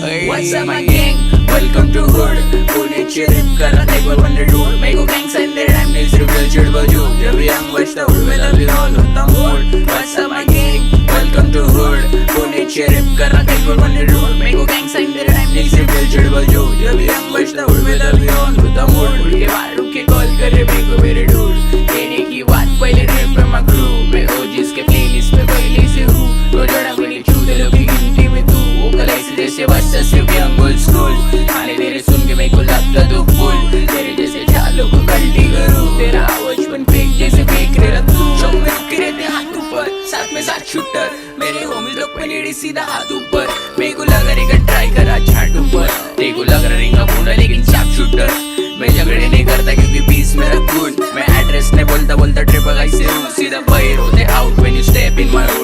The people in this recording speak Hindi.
What's up my gang? Welcome to hood. पुण्याची rap करा table when they do. Mego gangs and their rhyme needs reveal चिड़ बजू. जब young बजता उड़वेला भी all होता mood. What's up my gang? Welcome to hood. पुण्याची rap करा table when they do. Mego gangs and their rhyme needs reveal चिड़ बजू. जब young बजता उड़वेला भी all होता mood. उड़ के बाहर रुक के call करे मेको मेरे dude. कहने की बात पहले rap पे my crew. मैं OGs के playlist पे पहले से हूँ. तो जड़ा मेरी चूते लोग की गिनती में तू. वो कलाई से जैसे बच्चा सिर्फ young old school. खाने तेरे सुन के मेरे को लगता तो फूल. तेरे जैसे चालों को कल्टी करूँ. तेरा आवाज बन फेंक जैसे फेंक रहे तू. चौक में रुके रहते हाथ ऊपर. साथ में साथ शूटर. मेरे होmies लोग पे नीड़े सीधा हाथ ऊपर. मेरे को लग रहा है ट्राई करा छाट ऊपर. तेरे को लग रहा रिंगा पूरा लेकिन शार्प शूटर. मैं झगड़े नहीं करता क्योंकि पीस मेरा खून. मैं एड्रेस नहीं बोलता बोलता ट्रिप गाइस से हूँ. सीधा बाहर होते out when you step in my hood.